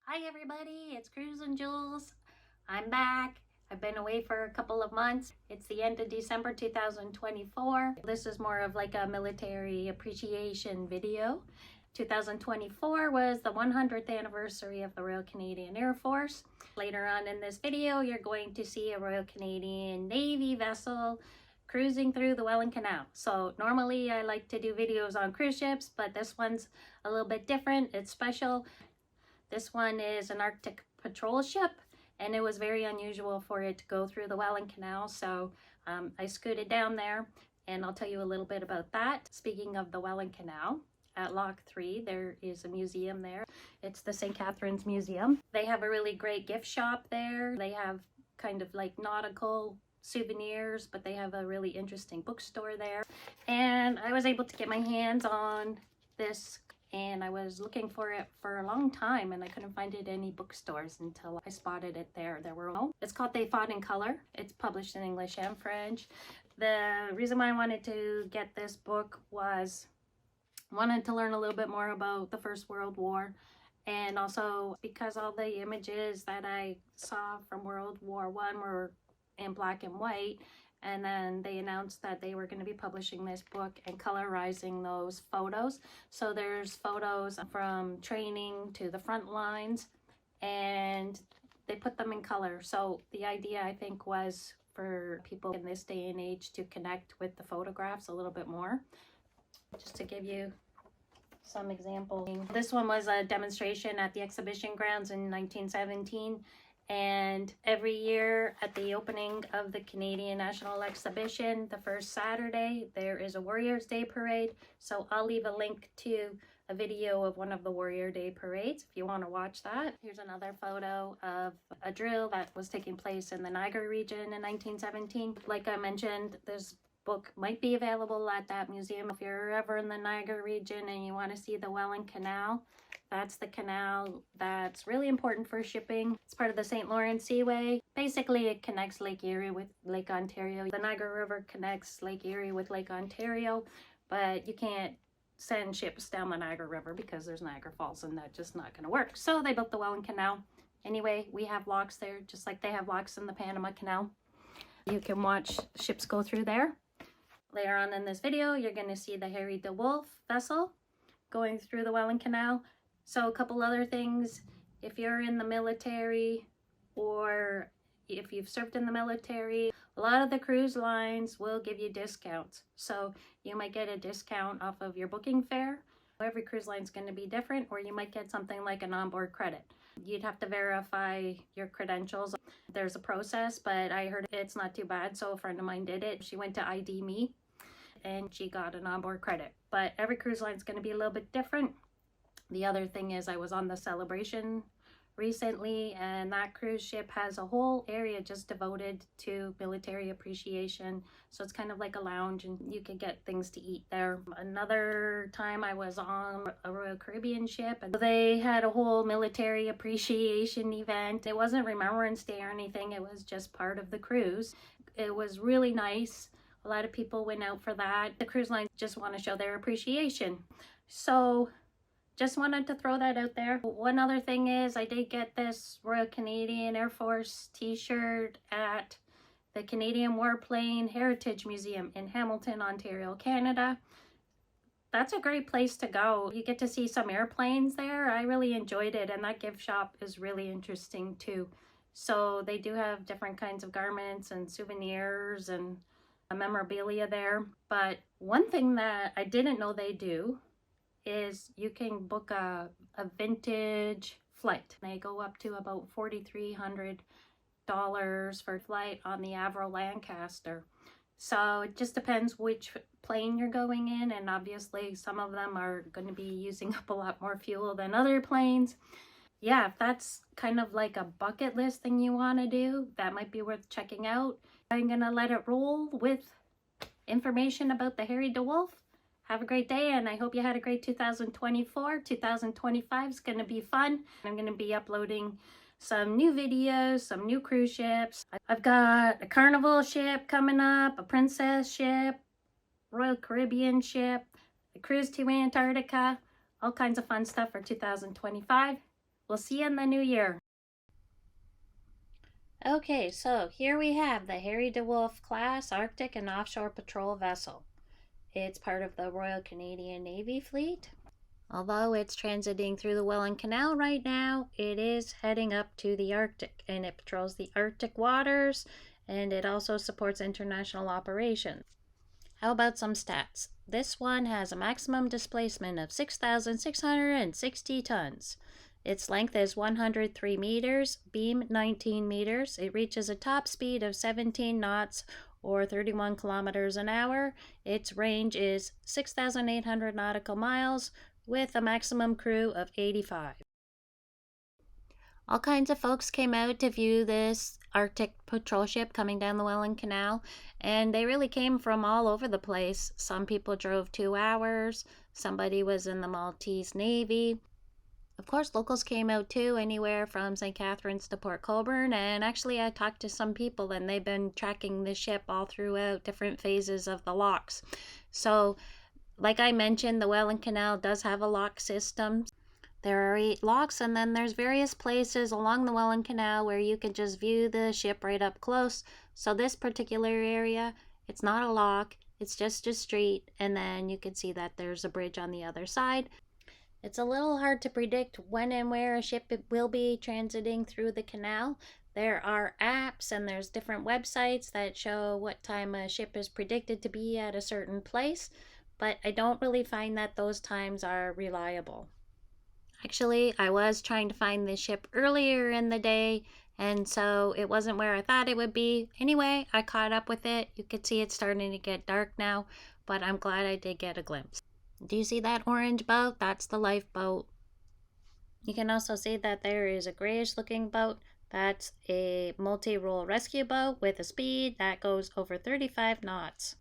Hi everybody, it's Cruising Jules. I'm back. I've been away for a couple of months. It's the end of December 2024. This is more of like a military appreciation video. 2024 was the 100th anniversary of the Royal Canadian Air Force. Later on in this video, you're going to see a Royal Canadian Navy vessel cruising through the Welland Canal. So normally I like to do videos on cruise ships, but this one's a little bit different. It's special. This one is an Arctic patrol ship, and it was very unusual for it to go through the Welland Canal, so I scooted down there, and I'll tell you a little bit about that. Speaking of the Welland Canal, at Lock 3, there is a museum there. It's the St. Catharines Museum. They have a really great gift shop there. They have kind of like nautical souvenirs, but they have a really interesting bookstore there. And I was able to get my hands on this, and I was looking for it for a long time, and I couldn't find it in any bookstores until I spotted it there. It's called They Fought in Color. It's published in English and French. The reason why I wanted to get this book was I wanted to learn a little bit more about the First World War, and also because all the images that I saw from World War I were in black and white. And then they announced that they were going to be publishing this book and colorizing those photos. So there's photos from training to the front lines, and they put them in color. So the idea, I think, was for people in this day and age to connect with the photographs a little bit more. Just to give you some examples. This one was a demonstration at the exhibition grounds in 1917. And every year at the opening of the Canadian National Exhibition, the first Saturday, there is a Warriors Day parade. So I'll leave a link to a video of one of the Warrior Day parades if you want to watch that. Here's another photo of a drill that was taking place in the Niagara region in 1917. Like I mentioned, this book might be available at that museum. If you're ever in the Niagara region and you want to see the Welland Canal, that's the canal that's really important for shipping. It's part of the St. Lawrence Seaway. Basically, it connects Lake Erie with Lake Ontario. The Niagara River connects Lake Erie with Lake Ontario, but you can't send ships down the Niagara River because there's Niagara Falls, and that's just not going to work. So they built the Welland Canal. Anyway, we have locks there, just like they have locks in the Panama Canal. You can watch ships go through there. Later on in this video, you're going to see the Harry DeWolf vessel going through the Welland Canal. So a couple other things, if you're in the military or if you've served in the military, a lot of the cruise lines will give you discounts. So you might get a discount off of your booking fare. Every cruise line is going to be different, or you might get something like an onboard credit. You'd have to verify your credentials. There's a process, but I heard it's not too bad. So a friend of mine did it. She went to ID Me and she got an onboard credit. But every cruise line is going to be a little bit different. The other thing is I was on the Celebration recently, and that cruise ship has a whole area just devoted to military appreciation. So it's kind of like a lounge, and you can get things to eat there. Another time I was on a Royal Caribbean ship, and they had a whole military appreciation event. It wasn't Remembrance Day or anything. It was just part of the cruise. It was really nice. A lot of people went out for that. The cruise lines just want to show their appreciation. So just wanted to throw that out there. One other thing is I did get this Royal Canadian Air Force t-shirt at the Canadian Warplane Heritage Museum in Hamilton, Ontario, Canada. That's a great place to go. You get to see some airplanes there. I really enjoyed it, and that gift shop is really interesting too. So they do have different kinds of garments and souvenirs and memorabilia there. But one thing that I didn't know they do is you can book a vintage flight. They go up to about $4,300 for a flight on the Avro Lancaster. So it just depends which plane you're going in, and obviously some of them are going to be using up a lot more fuel than other planes. Yeah, if that's kind of like a bucket list thing you want to do, that might be worth checking out. I'm going to let it roll with information about the Harry DeWolf. Have a great day, and I hope you had a great 2024. 2025 is going to be fun. I'm going to be uploading some new videos, some new cruise ships. I've got a Carnival ship coming up, a Princess ship, Royal Caribbean ship, a cruise to Antarctica, all kinds of fun stuff for 2025. We'll see you in the new year. Okay, so here we have the Harry DeWolf class Arctic and offshore patrol vessel. It's part of the Royal Canadian Navy fleet. Although it's transiting through the Welland Canal right now, it is heading up to the Arctic, and it patrols the Arctic waters, and it also supports international operations. How about some stats? This one has a maximum displacement of 6,660 tons. Its length is 103 meters, beam 19 meters. It reaches a top speed of 17 knots or 31 kilometers an hour. Its range is 6,800 nautical miles with a maximum crew of 85. All kinds of folks came out to view this Arctic patrol ship coming down the Welland Canal, and they really came from all over the place. Some people drove 2 hours, somebody was in the Maltese Navy. Of course, locals came out too, anywhere from St. Catharines to Port Colborne, and actually I talked to some people and they've been tracking the ship all throughout different phases of the locks. So, like I mentioned, the Welland Canal does have a lock system. There are 8 locks, and then there's various places along the Welland Canal where you can just view the ship right up close. So this particular area, it's not a lock, it's just a street, and then you can see that there's a bridge on the other side. It's a little hard to predict when and where a ship will be transiting through the canal. There are apps and there's different websites that show what time a ship is predicted to be at a certain place, but I don't really find that those times are reliable. Actually, I was trying to find this ship earlier in the day, and so it wasn't where I thought it would be. Anyway, I caught up with it. You could see it's starting to get dark now, but I'm glad I did get a glimpse. Do you see that orange boat? That's the lifeboat. You can also see that there is a grayish looking boat. That's a multi-role rescue boat with a speed that goes over 35 knots.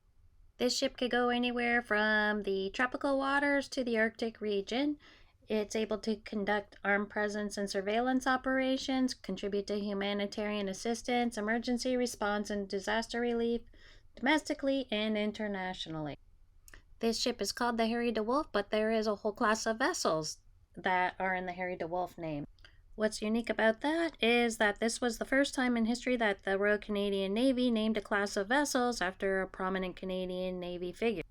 This ship could go anywhere from the tropical waters to the Arctic region. It's able to conduct armed presence and surveillance operations, contribute to humanitarian assistance, emergency response, and disaster relief, domestically and internationally. This ship is called the Harry DeWolf, but there is a whole class of vessels that are in the Harry DeWolf name. What's unique about that is that this was the first time in history that the Royal Canadian Navy named a class of vessels after a prominent Canadian Navy figure.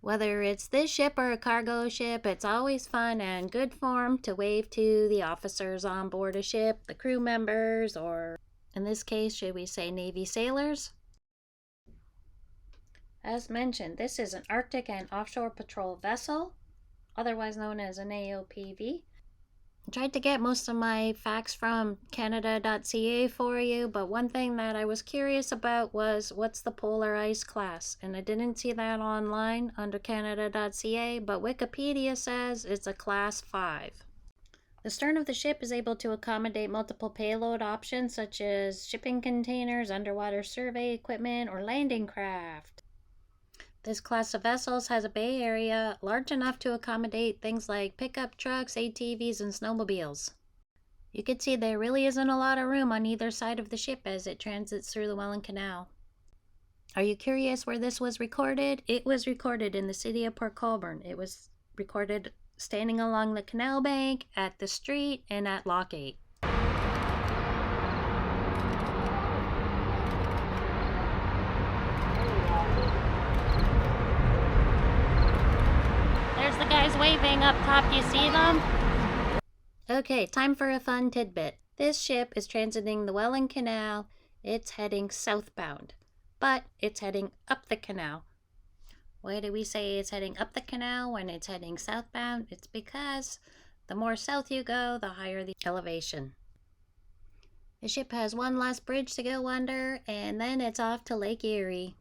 Whether it's this ship or a cargo ship, it's always fun and good form to wave to the officers on board a ship, the crew members, or in this case, should we say Navy sailors? As mentioned, this is an Arctic and offshore patrol vessel, otherwise known as an AOPV. I tried to get most of my facts from canada.ca for you, but one thing that I was curious about was what's the polar ice class, and I didn't see that online under canada.ca, but Wikipedia says it's a class 5. The stern of the ship is able to accommodate multiple payload options such as shipping containers, underwater survey equipment, or landing craft. This class of vessels has a bay area large enough to accommodate things like pickup trucks, ATVs, and snowmobiles. You can see there really isn't a lot of room on either side of the ship as it transits through the Welland Canal. Are you curious where this was recorded? It was recorded in the city of Port Colborne. It was recorded standing along the canal bank, at the street, and at Lock 8. The guys waving up top, you see them? Okay, time for a fun tidbit. This ship is transiting the Welland Canal. It's heading southbound, but it's heading up the canal. Why do we say it's heading up the canal when it's heading southbound? It's because the more south you go, the higher the elevation. The ship has one last bridge to go under, and then it's off to Lake Erie.